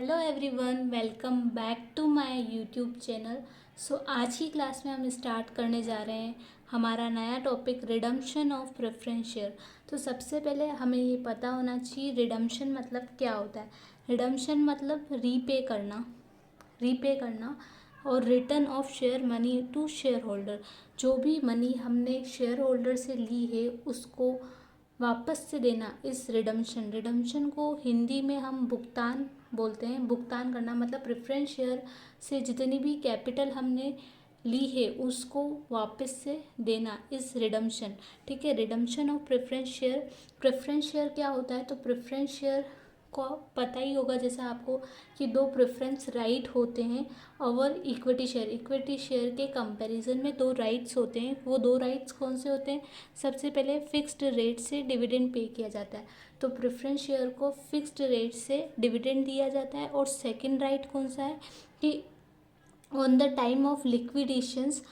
Hello everyone, welcome back to my YouTube channel. आज की class में हम स्टार्ट करने जा रहे हैं हमारा नया topic redemption of preference share. तो सबसे पहले हमें ये पता होना चाहिए रिडम्पशन मतलब क्या होता है। रिडम्पशन मतलब रीपे करना और return of share money to share holder. जो भी मनी हमने शेयर होल्डर से ली है उसको वापस से देना इस रिडम्पशन को हिंदी में हम भुगतान बोलते हैं। भुगतान करना मतलब प्रेफरेंस शेयर से जितनी भी कैपिटल हमने ली है उसको वापस से देना इस रिडम्पशन। ठीक है, redemption of preference share. Preference share क्या होता है? तो प्रेफरेंस शेयर को पता ही होगा जैसे आपको कि दो प्रेफरेंस राइट होते हैं और इक्विटी शेयर के कंपैरिजन में दो राइट्स होते हैं। वो दो राइट्स कौन से होते हैं? सबसे पहले फिक्स्ड रेट से डिविडेंड पे किया जाता है, तो प्रेफरेंस शेयर को फिक्स्ड रेट से डिविडेंड दिया जाता है। और सेकंड राइट कौन सा है कि on the time of liquidations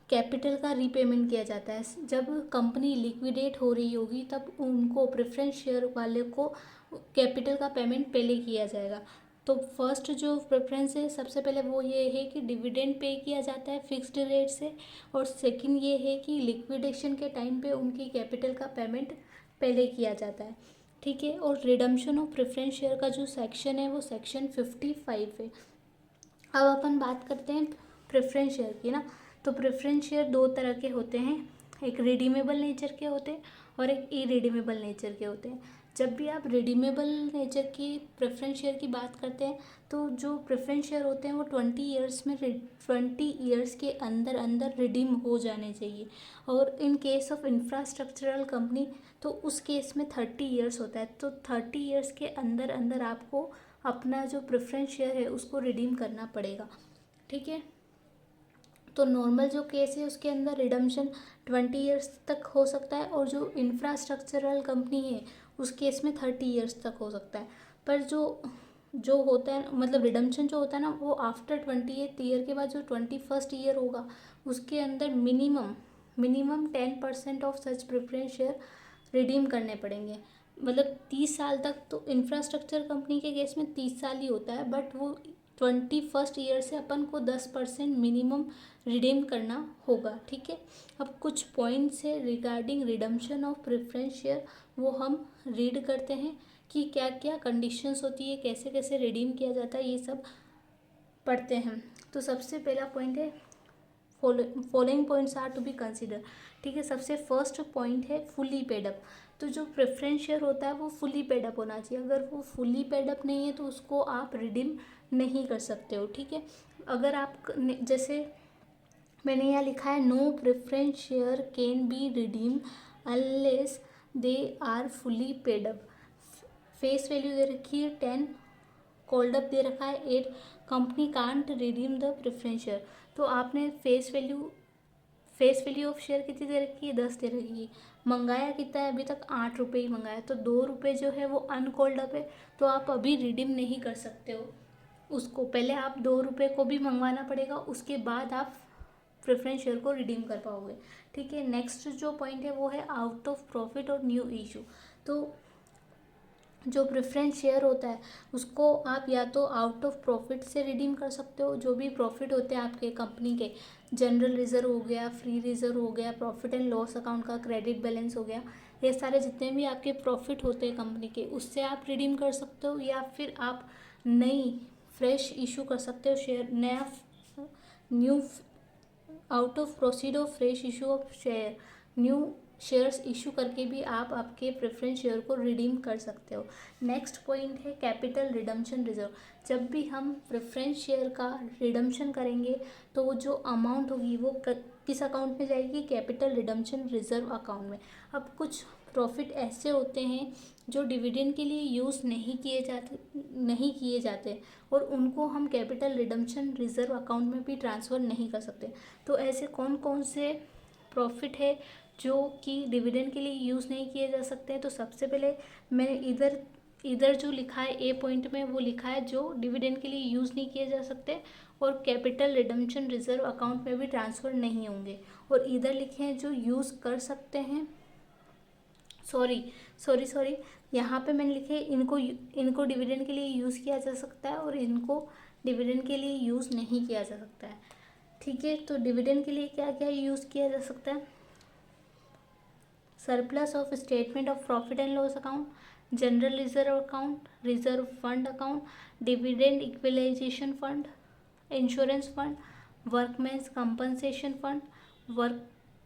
capital का रीपेमेंट किया जाता है। जब कंपनी लिक्विडेट हो रही होगी तब उनको प्रेफरेंस शेयर वाले को कैपिटल का पेमेंट पहले किया जाएगा। तो फर्स्ट जो प्रेफरेंस है सबसे पहले वो ये है कि डिविडेंड पे किया जाता है फिक्स्ड रेट से, और सेकंड ये है कि लिक्विडेशन के टाइम पे उनकी कैपिटल का पेमेंट पहले किया जाता है। ठीक है, और रिडम्पशन ऑफ प्रेफरेंस शेयर का जो सेक्शन है वो सेक्शन 55 है। अब अपन बात करते हैं प्रेफरेंस शेयर की ना। तो प्रेफरेंस शेयर दो तरह के होते हैं, एक रिडीमेबल नेचर के होते हैं और एक इरिडीमेबल नेचर के होते हैं। जब भी आप रिडीमेबल नेचर की प्रेफरेंस शेयर की बात करते हैं तो जो प्रेफरेंस शेयर होते हैं वो 20 ईयर्स के अंदर अंदर रिडीम हो जाने चाहिए। और in case of infrastructural company तो उस केस में 30 ईयर्स होता है। तो 30 ईयर्स के अंदर अंदर आपको अपना जो प्रेफरेंस शेयर है उसको रिडीम करना पड़ेगा। ठीक है, तो नॉर्मल जो केस है उसके अंदर रिडम्पशन 20 ईयर्स तक हो सकता है, और जो इंफ्रास्ट्रक्चरल कंपनी है उस केस में 30 ईयर्स तक हो सकता है। पर जो जो होता है मतलब रिडम्पशन जो होता है ना वो आफ्टर 28 ईयर के बाद जो 21st ईयर होगा उसके अंदर minimum 10% of such preference share redeem करने पड़ेंगे। मतलब 30 साल तक, तो इंफ्रास्ट्रक्चर कंपनी के केस में 30 साल ही होता है, बट वो 21st ईयर से अपन को 10% मिनिमम रिडीम करना होगा। ठीक है, अब कुछ पॉइंट्स है regarding redemption of preference share, वो हम रीड करते हैं कि क्या क्या कंडीशंस होती है, कैसे कैसे रिडीम किया जाता है, ये सब पढ़ते हैं। तो सबसे पहला पॉइंट है following points are to be consider. ठीक है, सबसे फर्स्ट पॉइंट है फुली पेडअप। तो जो प्रेफरेंस शेयर होता है वो फुली पेडअप होना चाहिए। अगर वो फुली पेडअप नहीं है तो उसको आप रिडीम नहीं कर सकते हो। ठीक है, अगर आप जैसे मैंने यहाँ लिखा है no preference share can be redeem unless they are fully paid up. Face value दे रखी है 10, कॉल्ड अप दे रखा है 8, company can't redeem the preference share. तो आपने फेस वैल्यू ऑफ शेयर कितनी दे रखी है? 10 दे रखी है। मंगाया कितना है? अभी तक 8 रुपये ही मंगाया, तो 2 रुपये जो है वो अनकॉल्ड अप है, तो आप अभी रिडीम नहीं कर सकते हो उसको। पहले आप 2 रुपये को भी मंगवाना पड़ेगा, उसके बाद आप प्रेफरेंस शेयर को रिडीम कर पाओगे। ठीक है, नेक्स्ट जो पॉइंट है वो है आउट ऑफ प्रॉफिट और न्यू इशू। तो जो प्रेफरेंस शेयर होता है उसको आप या तो आउट ऑफ प्रॉफिट से रिडीम कर सकते हो, जो भी प्रॉफिट होते हैं आपके कंपनी के, जनरल रिजर्व हो गया, फ्री रिजर्व हो गया, प्रॉफिट एंड लॉस अकाउंट का क्रेडिट बैलेंस हो गया, ये सारे जितने भी आपके प्रॉफिट होते हैं कंपनी के उससे आप रिडीम कर सकते हो। या फिर आप नई फ्रेश इशू कर सकते हो शेयर, नया new out of proceed of fresh issue of share, new shares issue करके भी आप आपके प्रेफरेंस शेयर को रिडीम कर सकते हो। नेक्स्ट पॉइंट है कैपिटल रिडम्पशन रिजर्व। जब भी हम प्रेफरेंस शेयर का रिडम्पशन करेंगे तो वो जो अमाउंट होगी वो किस अकाउंट में जाएगी? कैपिटल रिडम्पशन रिजर्व अकाउंट में। अब कुछ प्रॉफिट ऐसे होते हैं जो डिविडेंड के लिए यूज़ नहीं किए जाते और उनको हम कैपिटल रिडम्पशन रिजर्व अकाउंट में भी ट्रांसफ़र नहीं कर सकते। तो ऐसे कौन कौन से प्रॉफिट है जो कि डिविडेंड के लिए यूज़ नहीं किए जा सकते हैं? तो सबसे पहले मैंने इधर जो लिखा है ए पॉइंट में वो लिखा है जो डिविडेंड के लिए यूज़ नहीं किए जा सकते और कैपिटल रिडम्पशन रिजर्व अकाउंट में भी ट्रांसफ़र नहीं होंगे। और इधर लिखे हैं जो यूज़ कर सकते हैं, सॉरी सॉरी सॉरी, यहाँ पे मैंने लिखे इनको डिविडेंड के लिए यूज़ किया जा सकता है और इनको डिविडेंड के लिए यूज़ नहीं किया जा सकता है। ठीक है, तो डिविडेंड के लिए क्या क्या यूज़ किया जा सकता है? Surplus of statement of profit and loss account, general reserve account, reserve fund account, dividend equalisation fund, insurance fund, workmen's compensation fund,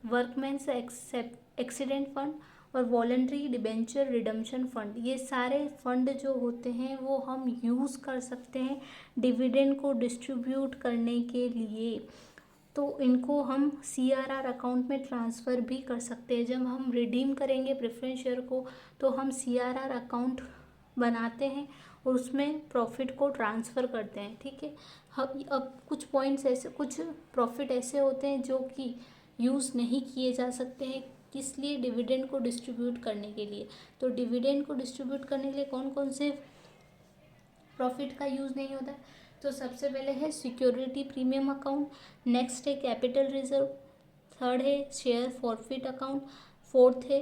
workmen's accident fund और वॉलंटरी डिबेंचर रिडम्पशन फंड। ये सारे फंड जो होते हैं वो हम यूज़ कर सकते हैं डिविडेंड को डिस्ट्रीब्यूट करने के लिए। तो इनको हम CRR अकाउंट में ट्रांसफ़र भी कर सकते हैं। जब हम रिडीम करेंगे प्रेफरेंस शेयर को तो हम CRR अकाउंट बनाते हैं और उसमें प्रॉफिट को ट्रांसफ़र करते हैं। ठीक है, अब कुछ पॉइंट्स ऐसे, कुछ प्रॉफिट ऐसे होते हैं जो कि यूज़ नहीं किए जा सकते हैं, किस लिए? डिविडेंड को डिस्ट्रीब्यूट करने के लिए। तो डिविडेंड को डिस्ट्रीब्यूट करने के लिए कौन कौन से प्रॉफिट का यूज़ नहीं होता है? तो सबसे पहले है सिक्योरिटी प्रीमियम अकाउंट, नेक्स्ट है कैपिटल रिजर्व, थर्ड है शेयर फॉरफिट अकाउंट, फोर्थ है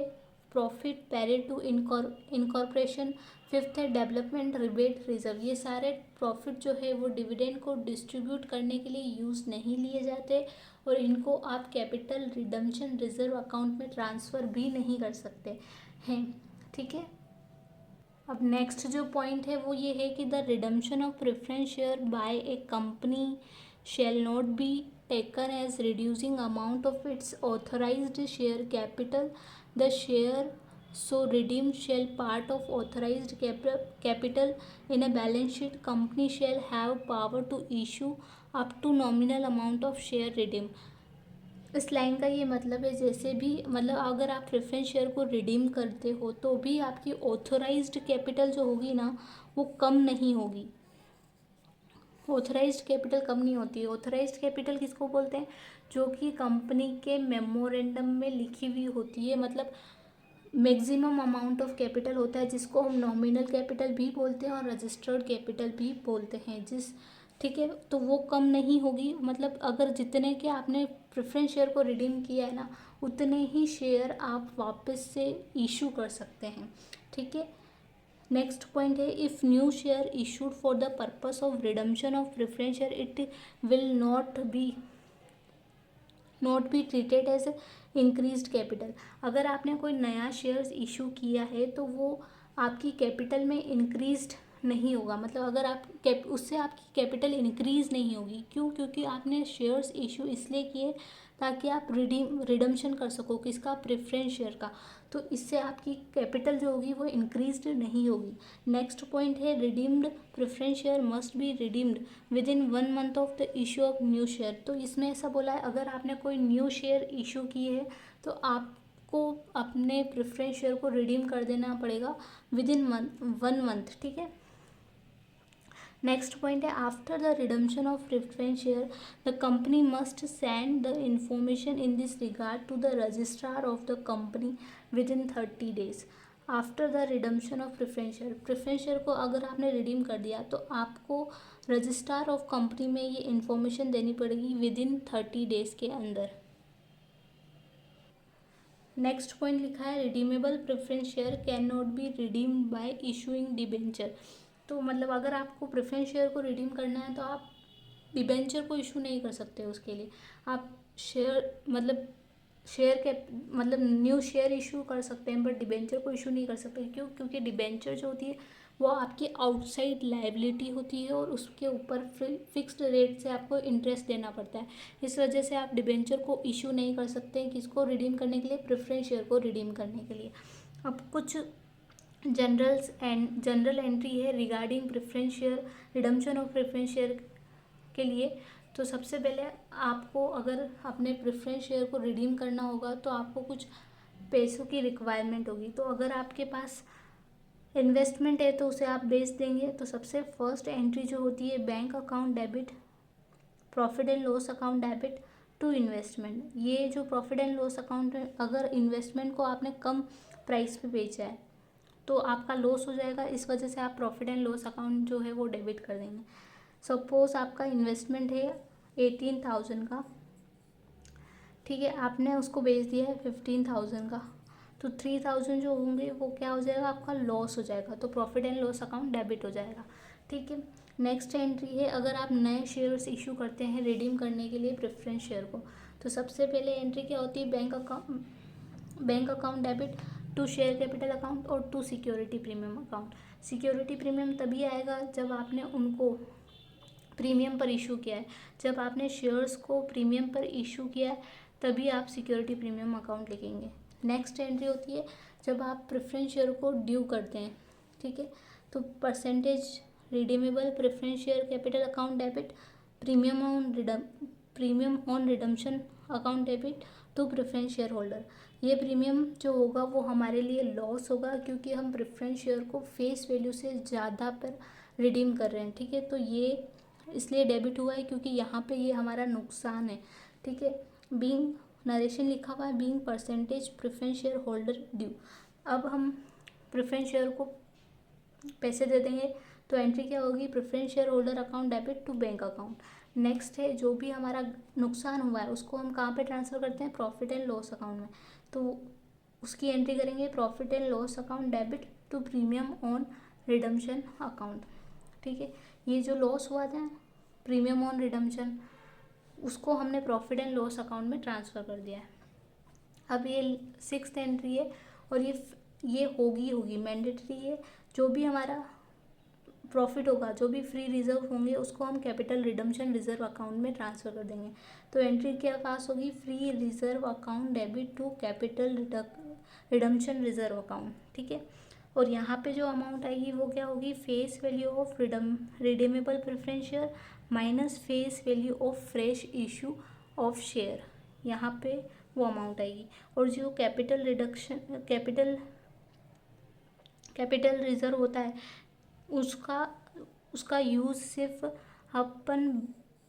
profit prior to incorporation, fifth है डेवलपमेंट रिबेट रिजर्व। ये सारे प्रॉफिट जो है वो डिविडेंड को डिस्ट्रीब्यूट करने के लिए यूज़ नहीं लिए जाते और इनको आप कैपिटल रिडम्पशन रिजर्व अकाउंट में ट्रांसफ़र भी नहीं कर सकते हैं। ठीक है, अब नेक्स्ट जो पॉइंट है वो ये है कि the redemption of preference share by a company shall not be taken as reducing amount of its authorised share capital. The share so redeemed shall part of authorised capital in a balance sheet. Company shall have power to issue up to nominal amount of share redeem. इस line का ये मतलब है, जैसे भी मतलब अगर आप प्रेफरेंस शेयर को रिडीम करते हो तो भी आपकी ऑथोराइज्ड कैपिटल जो होगी ना वो कम नहीं होगी। ऑथराइज्ड कैपिटल कम नहीं होती है। ऑथराइज्ड कैपिटल किसको बोलते हैं? जो कि कंपनी के मेमोरेंडम में लिखी हुई होती है, मतलब मैक्सिमम अमाउंट ऑफ कैपिटल होता है, जिसको हम नॉमिनल कैपिटल भी बोलते हैं और रजिस्टर्ड कैपिटल भी बोलते हैं। ठीक है, तो वो कम नहीं होगी। मतलब अगर जितने के आपने प्रेफरेंस शेयर को रिडीम किया है ना उतने ही शेयर आप वापस से इशू कर सकते हैं। ठीक है, next point is if new share issued for the purpose of redemption of preference share it will not be treated as increased capital. अगर आपने कोई नया शेयर्स इशू किया है तो वो आपकी कैपिटल में इंक्रीज्ड नहीं होगा। मतलब अगर आप उससे आपकी कैपिटल इंक्रीज़ नहीं होगी। क्यों? क्योंकि आपने शेयर्स इशू इसलिए किए ताकि आप रिडम्पशन कर सको किसका? प्रेफरेंस शेयर का। तो इससे आपकी कैपिटल जो होगी वो इंक्रीज्ड नहीं होगी। नेक्स्ट पॉइंट है redeemed preference share must be redeemed with in 1 month of the issue of new share. तो इसमें ऐसा बोला है अगर आपने कोई न्यू शेयर इशू की है तो आपको अपने प्रेफरेंस शेयर को रिडीम कर देना पड़ेगा विद इन 1 मंथ। ठीक है, next point is after the redemption of preference share the company must send the information in this regard to the registrar of the company within 30 days। After the redemption of preference share को अगर आपने redeem कर दिया तो आपको registrar of company में ये information देनी पड़ेगी विद इन 30 days के अंदर। नेक्स्ट पॉइंट लिखा है redeemable preference share can not be redeemed bye issuing debenture. तो मतलब अगर आपको प्रेफरेंस शेयर को रिडीम करना है तो आप डिबेंचर को इशू नहीं कर सकते। उसके लिए आप शेयर के मतलब न्यू शेयर इशू कर सकते हैं बट डिबेंचर को इशू नहीं कर सकते। क्यों? क्योंकि डिबेंचर जो होती है वो आपकी आउटसाइड लायबिलिटी होती है और उसके ऊपर फिक्स्ड रेट से आपको इंटरेस्ट देना पड़ता है। इस वजह से आप डिबेंचर को इशू नहीं कर सकते हैं। किसको रिडीम करने के लिए? प्रेफरेंस शेयर को रिडीम करने के लिए। अब कुछ जनरल एंट्री है regarding preference share redemption of preference share के लिए। तो सबसे पहले आपको अगर अपने प्रेफरेंस शेयर को रिडीम करना होगा तो आपको कुछ पैसों की रिक्वायरमेंट होगी। तो अगर आपके पास इन्वेस्टमेंट है तो उसे आप बेच देंगे। तो सबसे फर्स्ट एंट्री जो होती है bank account debit, profit and loss account debit to investment. ये जो प्रॉफिट एंड लॉस अकाउंट है अगर इन्वेस्टमेंट को आपने कम प्राइस पे बेचा है तो आपका लॉस हो जाएगा। इस वजह से आप प्रॉफिट एंड लॉस अकाउंट जो है वो डेबिट कर देंगे। सपोज आपका इन्वेस्टमेंट है 18,000 का, ठीक है, आपने उसको बेच दिया है 15,000 का। तो 3000 जो होंगे वो क्या हो जाएगा, आपका लॉस हो जाएगा, तो profit and loss account debit हो जाएगा। ठीक है, नेक्स्ट एंट्री है, अगर आप नए शेयर्स इशू करते हैं रिडीम करने के लिए प्रेफरेंस शेयर को, तो सबसे पहले एंट्री क्या होती है, bank account debit to share capital account और to security premium account. Security premium तभी आएगा जब आपने उनको प्रीमियम पर इशू किया है, जब आपने शेयर्स को प्रीमियम पर इशू किया है तभी आप सिक्योरिटी प्रीमियम अकाउंट लिखेंगे। नेक्स्ट एंट्री होती है जब आप प्रेफरेंस शेयर को ड्यू करते हैं। ठीक है, तो percentage redeemable preference share capital account debit, premium on redemption account debit to preference share holder. ये प्रीमियम जो होगा वो हमारे लिए लॉस होगा क्योंकि हम प्रेफरेंस शेयर को फेस वैल्यू से ज़्यादा पर रिडीम कर रहे हैं। ठीक है, तो ये इसलिए डेबिट हुआ है क्योंकि यहाँ पे ये हमारा नुकसान है। ठीक है, बीइंग नरेशन लिखा हुआ है, being percentage preference share holder due. अब हम प्रेफरेंस शेयर को पैसे दे देंगे तो एंट्री क्या होगी, preference share holder account debit to bank account. Next है, जो भी हमारा नुकसान हुआ है उसको हम कहाँ पे ट्रांसफ़र करते हैं, प्रॉफिट एंड लॉस अकाउंट में, तो उसकी एंट्री करेंगे profit and loss account debit to premium on redemption account. ठीक है, ये जो लॉस हुआ था प्रीमियम ऑन रिडम्पशन उसको हमने प्रॉफिट एंड लॉस अकाउंट में ट्रांसफ़र कर दिया है। अब ये सिक्स्थ एंट्री है और ये होगी मैंडेटरी है, जो भी हमारा प्रॉफिट होगा, जो भी फ्री रिजर्व होंगे उसको हम कैपिटल रिडम्पशन रिजर्व अकाउंट में ट्रांसफ़र कर देंगे। तो एंट्री क्या पास होगी, free reserve account debit to capital redemption reserve account. ठीक है, और यहाँ पे जो अमाउंट आएगी वो क्या होगी, face value of redeemable preference share minus face value of fresh issue of share, यहाँ पे वो अमाउंट आएगी। और जो कैपिटल रिजर्व होता है उसका यूज़ सिर्फ अपन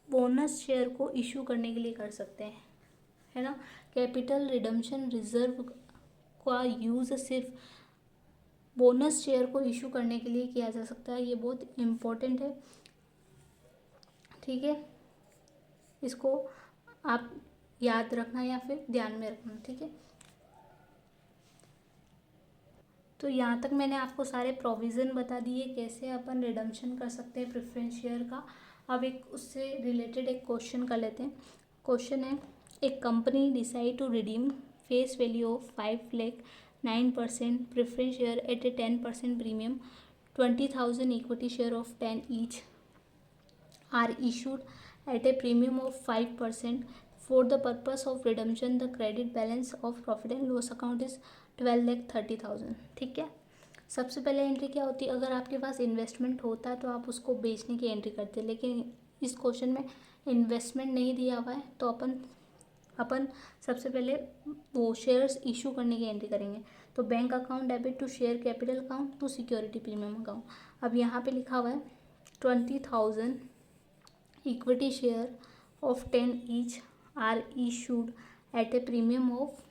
बोनस शेयर को इशू करने के लिए कर सकते हैं, है ना। कैपिटल रिडम्पशन रिजर्व का यूज़ सिर्फ बोनस शेयर को इशू करने के लिए किया जा सकता है, ये बहुत इम्पोर्टेंट है। ठीक है, इसको आप याद रखना या फिर ध्यान में रखना। ठीक है, तो यहाँ तक मैंने आपको सारे प्रोविज़न बता दिए कैसे अपन रिडम्पशन कर सकते हैं प्रेफरेंस शेयर का। अब एक उससे रिलेटेड एक क्वेश्चन कर लेते हैं। क्वेश्चन है, एक company decide to redeem face value of 5 lakh 9% preference share at a 10% premium, 20,000 equity share of 10 each are issued at a premium of 5%. For the purpose of redemption, the credit balance of profit and loss account is 12,30,000। ठीक है, सबसे पहले entry क्या होती है, अगर आपके पास investment होता तो आप उसको बेचने की एंट्री करते, लेकिन इस क्वेश्चन में इन्वेस्टमेंट नहीं दिया हुआ है तो अपन सबसे पहले वो शेयर्स इशू करने की एंट्री करेंगे। तो bank account debit to share capital account to security premium account. अब यहाँ पे लिखा हुआ है 20,000 equity share of 10 each are issued at a premium of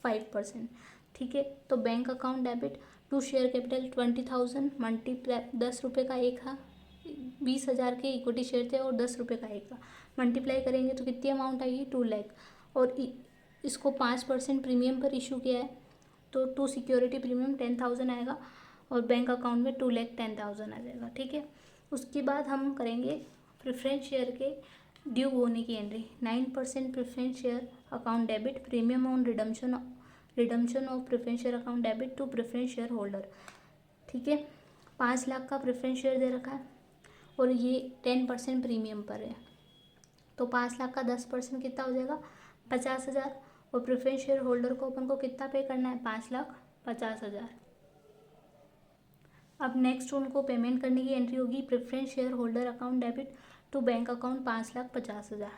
5%। ठीक है, तो bank account debit to share capital 20,000 multiply 10 रुपये का एक था, 20,000 के इक्विटी शेयर थे और 10 रुपये का एक था, मल्टीप्लाई करेंगे तो कितनी अमाउंट आएगी, 2 लाख। और इसको 5% प्रीमियम पर इशू किया है तो टू सिक्योरिटी प्रीमियम 10,000 आएगा और बैंक अकाउंट में 2,10,000 आ जाएगा। ठीक है, उसके बाद हम करेंगे प्रेफरेंस शेयर के ड्यू होने की entry. 9% preference share account debit premium on redemption of preference share account debit to preference share holder. ठीक है, 5 लाख का प्रेफरेंस शेयर दे रखा है और ये 10% प्रीमियम पर है, तो 5 लाख का 10% कितना हो जाएगा, 50,000। और प्रेफरेंस शेयर होल्डर को अपन को कितना पे करना है, 5,50,000। अब नेक्स्ट उनको पेमेंट करने की एंट्री होगी preference share holder account debit to bank account 5,50,000।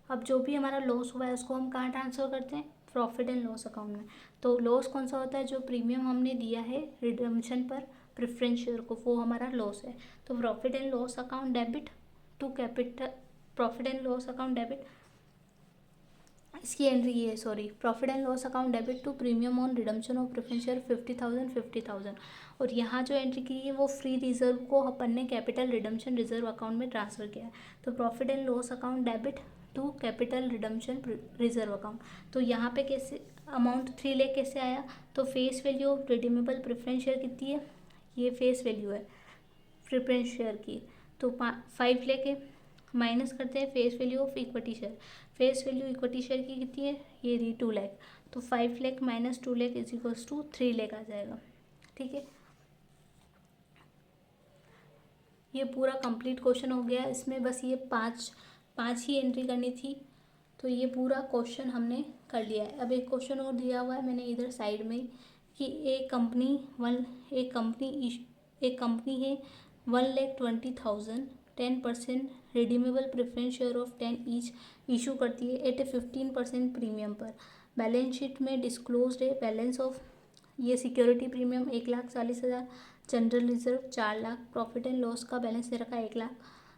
अब जो भी हमारा लॉस हुआ है उसको हम कहाँ ट्रांसफ़र करते हैं, प्रॉफिट एंड लॉस अकाउंट में। तो लॉस कौन सा होता है, जो प्रीमियम हमने दिया है रिडम्पशन पर प्रेफरेंस शेयर को, वो हमारा लॉस है। तो profit and loss account debit to capital profit and loss account debit, इसकी एंट्री ये sorry profit and loss account debit to premium on redemption of preference share 50,000। और यहाँ जो एंट्री की है वो फ्री रिजर्व को अपन ने कैपिटल रिडम्पशन रिजर्व अकाउंट में ट्रांसफ़र किया है। तो profit and loss account debit to capital redemption reserve account. तो यहाँ पे कैसे अमाउंट 3 लाख कैसे आया, तो face value of redeemable preference share कितनी है, ये फेस वैल्यू है प्रेफरेंस शेयर की, तो 5 लाख है। माइनस करते हैं face value of equity share, face value equity share की कितनी है, ये रही 2 लाख, तो 5 lakh minus 2 lakh is equals to 3 lakh आ जाएगा। ठीक है, ये पूरा कंप्लीट क्वेश्चन हो गया। इसमें बस ये पाँच ही एंट्री करनी थी, तो ये पूरा क्वेश्चन हमने कर लिया है। अब एक क्वेश्चन और दिया हुआ है मैंने इधर साइड में कि एक कंपनी है 1,20,000 10% redeemable preference share of 10 each issue करती है एट ए 15% प्रीमियम पर। बैलेंस शीट में डिस्क्लोज्ड है बैलेंस ऑफ, ये security premium 1,40,000, general reserve 4 lakh, profit and loss का बैलेंस दे रखा है 1 लाख,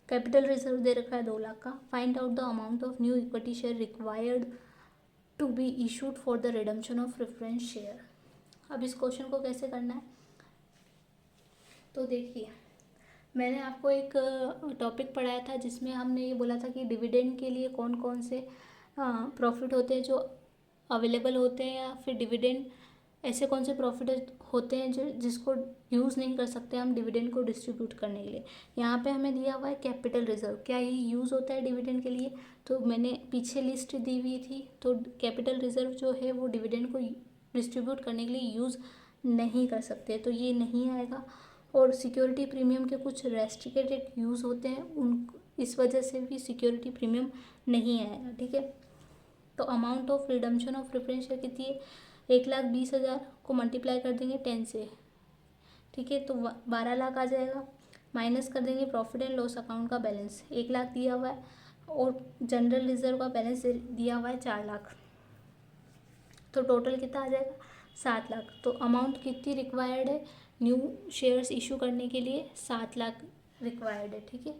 कैपिटल रिजर्व दे रखा है 2 लाख का। Find out the amount of new equity share required to be issued for the redemption of preference share. अब इस क्वेश्चन को कैसे करना है, तो देखिए मैंने आपको एक टॉपिक पढ़ाया था जिसमें हमने ये बोला था कि डिविडेंड के लिए कौन कौन से प्रॉफिट होते हैं जो अवेलेबल होते हैं, या फिर डिविडेंड ऐसे कौन से प्रॉफिट होते हैं जो जिसको यूज़ नहीं कर सकते हम डिविडेंड को डिस्ट्रीब्यूट करने के लिए। यहाँ पे हमें दिया हुआ है कैपिटल रिजर्व, क्या ये यूज़ होता है डिविडेंड के लिए, तो मैंने पीछे लिस्ट दी हुई थी, तो कैपिटल रिजर्व जो है वो डिविडेंड को डिस्ट्रीब्यूट करने के लिए यूज़ नहीं कर सकते, तो ये नहीं आएगा। और सिक्योरिटी प्रीमियम के कुछ रेस्ट्रिक्टेड यूज़ होते हैं, उन इस वजह से भी सिक्योरिटी प्रीमियम नहीं आएगा। ठीक है, तो amount of redemption of preference share कितनी है, 1,20,000 को मल्टीप्लाई कर देंगे 10 से, ठीक है, तो 12 लाख आ जाएगा। माइनस कर देंगे प्रॉफिट एंड लॉस अकाउंट का बैलेंस, 1 लाख दिया हुआ है, और जनरल रिजर्व का बैलेंस दिया हुआ है 4 लाख, तो टोटल कितना आ जाएगा 7 लाख। तो अमाउंट कितनी रिक्वायर्ड है न्यू शेयर्स इशू करने के लिए, 7 लाख रिक्वायर्ड है। ठीक है,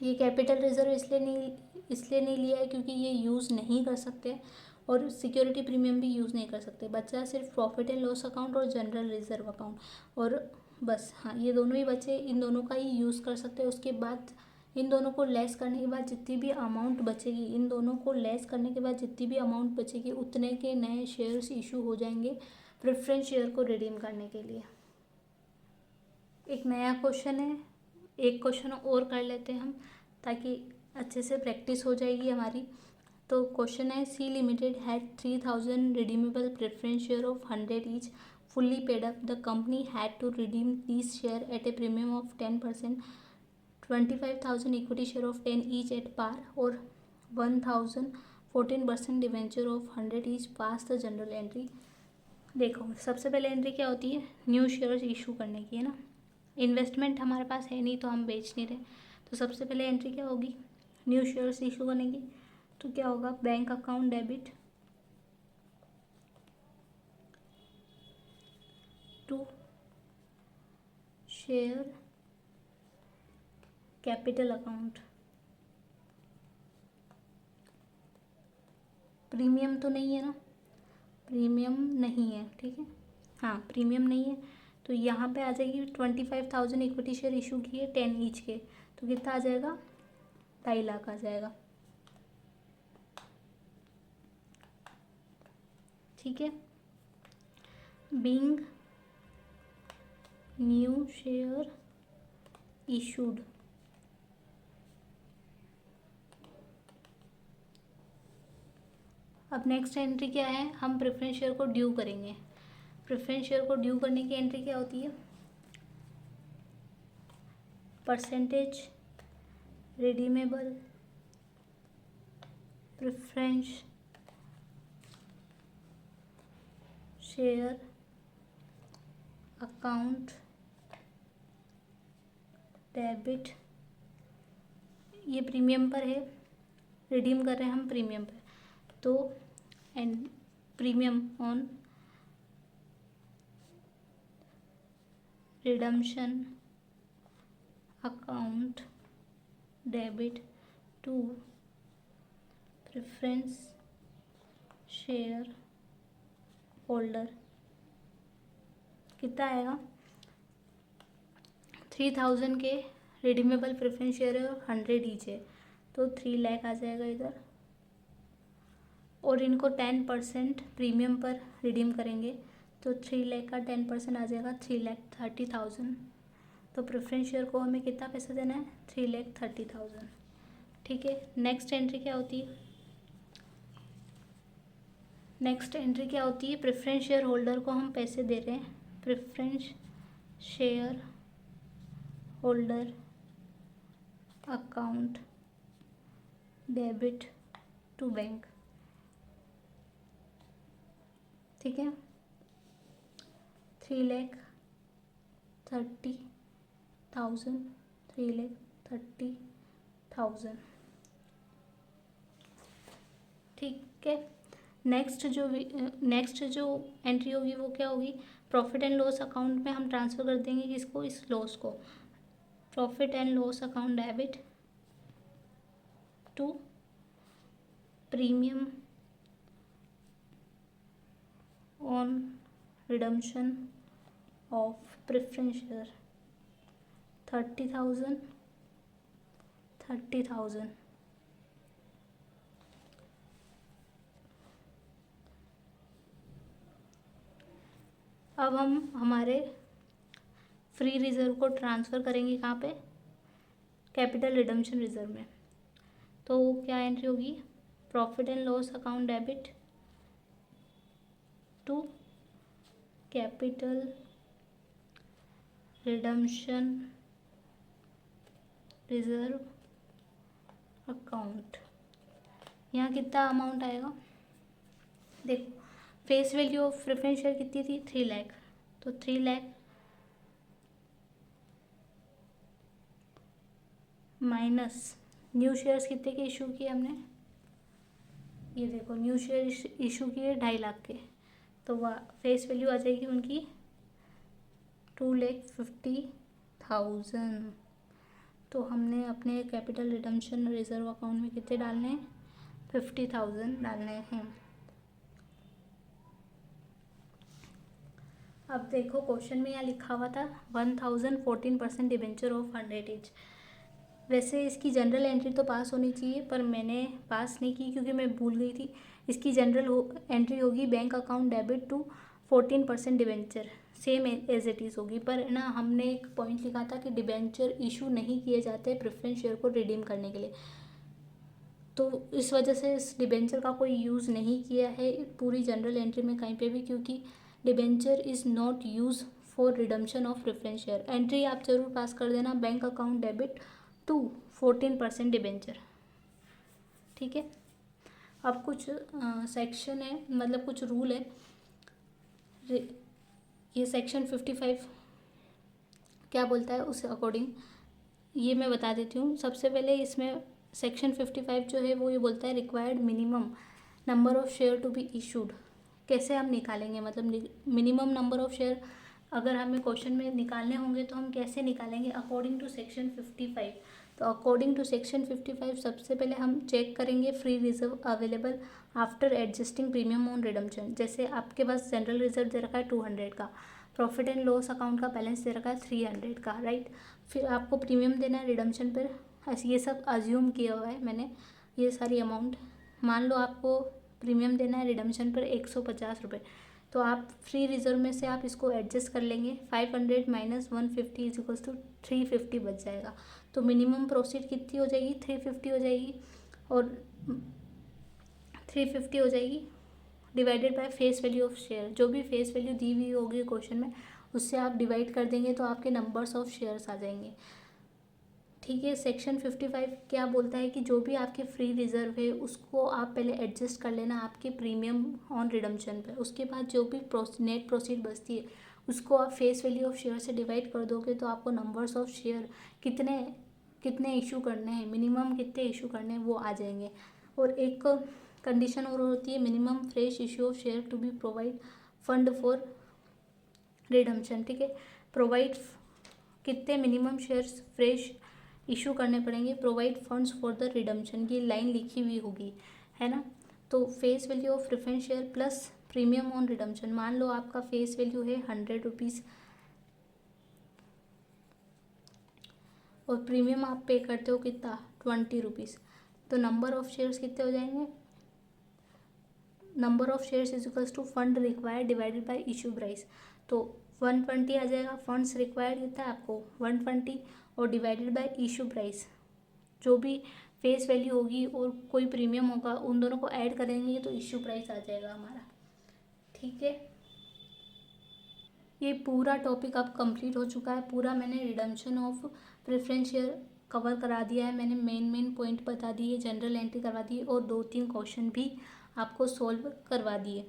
ये कैपिटल रिजर्व इसलिए नहीं लिया है क्योंकि ये यूज़ नहीं कर सकते, और सिक्योरिटी प्रीमियम भी यूज़ नहीं कर सकते, बचा सिर्फ प्रॉफिट एंड लॉस अकाउंट और जनरल रिजर्व अकाउंट, और बस हाँ ये दोनों ही बचे, इन दोनों का ही यूज़ कर सकते हैं। उसके बाद इन दोनों को लेस करने के बाद जितनी भी अमाउंट बचेगी, इन दोनों को लेस करने के बाद जितनी भी अमाउंट बचेगी उतने के नए शेयर्स इशू हो जाएंगे प्रेफरेंस शेयर को रिडीम करने के लिए। एक नया क्वेश्चन है, एक क्वेश्चन और कर लेते हैं हम ताकि अच्छे से प्रैक्टिस हो जाएगी हमारी। तो क्वेश्चन है, C limited had 3,000 redeemable preference share of 100 each fully paid up, the company had to redeem these share at a premium of 10%, 25,000 equity share of 10 each at par, और 1,000 14% debenture of 100 each pass the general entry. देखो सबसे पहले entry क्या होती है, new shares issue करने की, है ना, इन्वेस्टमेंट हमारे पास है नहीं तो हम बेच नहीं रहे, तो सबसे पहले एंट्री क्या होगी, न्यू शेयर्स इशू करने की। तो क्या होगा, bank account debit to share capital account. Premium तो नहीं है ना, प्रीमियम नहीं है, ठीक है, हाँ प्रीमियम नहीं है, तो यहाँ पे आ जाएगी 25,000 इक्विटी शेयर इशू किए 10 ईच के, तो कितना आ जाएगा 2.5 लाख आ जाएगा। ठीक है, बीइंग न्यू शेयर इशूड, अब नेक्स्ट एंट्री क्या है, हम प्रेफरेंस शेयर को ड्यू करेंगे। प्रेफरेंस शेयर को ड्यू करने की एंट्री क्या होती है, percentage redeemable preference share account debit, ये प्रीमियम पर है, रिडीम कर रहे हैं हम प्रीमियम पर, तो and premium on redemption account debit to preference share holder, कितना आएगा 3,000 के रिडीमेबल प्रेफरेंस शेयर है और 100 ईच है, तो 3 लाख आ जाएगा इधर। और इनको 10% प्रीमियम पर रिडीम करेंगे तो 3 लाख का 10% आ जाएगा 3,30,000। तो प्रेफरेंस शेयर को हमें कितना पैसा देना है? 3,30,000। ठीक है, नेक्स्ट एंट्री क्या होती है? नेक्स्ट एंट्री क्या होती है? प्रेफरेंस शेयर होल्डर को हम पैसे दे रहे हैं। Preference share holder account debit to bank. ठीक है, 3,30,000, 3,30,000। ठीक है, नेक्स्ट जो एंट्री होगी वो क्या होगी? प्रॉफिट एंड लॉस अकाउंट में हम ट्रांसफ़र कर देंगे किसको? इस लॉस को। Profit and loss account debit to premium on redemption of preference share 30,000, 30,000। अब हम हमारे फ्री रिजर्व को ट्रांसफ़र करेंगे कहाँ पे? कैपिटल रिडम्पशन रिजर्व में। तो क्या एंट्री होगी? Profit and loss account debit to capital redemption reserve account. यहाँ कितना अमाउंट आएगा? देखो, face value of preference share कितनी थी? 3 लाख। तो 3 लाख माइनस न्यू शेयर्स कितने के इशू किए हमने? ये देखो, न्यू शेयर इशू किए 2.5 लाख के। तो वह फेस वैल्यू आ जाएगी उनकी 2,50,000। तो हमने अपने कैपिटल रिडम्पशन रिजर्व अकाउंट में कितने डालने हैं? 50,000 डालने हैं। अब देखो, क्वेश्चन में यहाँ लिखा हुआ था 1,000 14% डिबेंचर ऑफ 100 ईच। वैसे इसकी जनरल एंट्री तो पास होनी चाहिए, पर मैंने पास नहीं की क्योंकि मैं भूल गई थी। इसकी जनरल एंट्री होगी bank account debit to 14% debenture, same as it is होगी। पर ना हमने एक पॉइंट लिखा था कि डिबेंचर इशू नहीं किए जाते प्रेफरेंस शेयर को रिडीम करने के लिए, तो इस वजह से इस डिबेंचर का कोई यूज़ नहीं किया है पूरी जनरल एंट्री में कहीं पे भी, क्योंकि debenture is not use for redemption of preference share. Entry आप जरूर पास कर देना, bank account debit to 14% debenture. ठीक है, अब कुछ सेक्शन है, मतलब कुछ रूल है। ये सेक्शन 55 क्या बोलता है उस अकॉर्डिंग ये मैं बता देती हूँ। सबसे पहले इसमें सेक्शन 55 जो है वो ये बोलता है required minimum number of share to be issued. कैसे हम निकालेंगे, मतलब मिनिमम नंबर ऑफ़ शेयर अगर हमें क्वेश्चन में निकालने होंगे तो हम कैसे निकालेंगे? According to section 55। तो अकॉर्डिंग टू सेक्शन 55 सबसे पहले हम चेक करेंगे free reserve available after adjusting premium on redemption. जैसे आपके पास जनरल रिजर्व दे रखा है 200 का, प्रॉफिट एंड लॉस अकाउंट का बैलेंस दे रखा है 300 का, राइट। फिर आपको प्रीमियम देना है रिडम्पशन पर, ये सब अज्यूम किया हुआ है मैंने, ये सारी अमाउंट। मान लो आपको प्रीमियम देना है रिडम्पशन पर 150 रुपये, तो आप फ्री रिजर्व में से आप इसको एडजस्ट कर लेंगे। 500 माइनस 150 इज इक्वल्स टू 350 बच जाएगा। तो मिनिमम प्रोसीड कितनी हो जाएगी? 350 हो जाएगी। और 350 हो जाएगी divided by face value of share. जो भी फेस वैल्यू दी हुई होगी क्वेश्चन में उससे आप डिवाइड कर देंगे तो आपके नंबर्स ऑफ शेयर्स आ जाएंगे। ठीक है, सेक्शन 55 क्या बोलता है कि जो भी आपके फ्री रिजर्व है उसको आप पहले एडजस्ट कर लेना आपके प्रीमियम ऑन रिडम्पशन पे। उसके बाद जो भी नेट प्रोसीड बचती है उसको आप फेस वैल्यू ऑफ शेयर से डिवाइड कर दोगे तो आपको नंबर्स ऑफ शेयर कितने इशू करने हैं, मिनिमम कितने इशू करने हैं वो आ जाएंगे। और एक कंडीशन और होती है, minimum fresh issue of share to be provide fund for redemption. ठीक है, प्रोवाइड कितने मिनिमम शेयर्स फ्रेश इशू करने पड़ेंगे, provide funds for the redemption की लाइन लिखी हुई होगी, है ना। तो face value of preference share plus premium on redemption. मान लो आपका फेस वैल्यू है 100 रुपीज़ और प्रीमियम आप पे करते हो कितना? 20 रुपीज़। तो नंबर ऑफ़ शेयर्स कितने हो जाएंगे, number of shares is equals to fund required divided by issue price. तो 120 आ जाएगा, फंड्स रिक्वायर्ड कितना है आपको 120 और डिवाइडेड बाय इशू प्राइस, जो भी फेस वैल्यू होगी और कोई प्रीमियम होगा उन दोनों को ऐड करेंगे तो इशू प्राइस आ जाएगा हमारा। ठीक है, ये पूरा टॉपिक अब कंप्लीट हो चुका है, पूरा मैंने redemption of preference share cover करा दिया है, मैंने मेन पॉइंट बता दिए, जनरल एंट्री करवा दी और 2-3 क्वेश्चन भी आपको सॉल्व करवा दिए।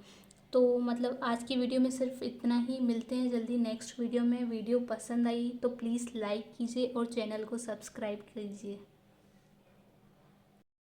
तो मतलब आज की वीडियो में सिर्फ इतना ही, मिलते हैं जल्दी नेक्स्ट वीडियो में। वीडियो पसंद आई तो प्लीज़ लाइक कीजिए और चैनल को सब्सक्राइब कीजिए।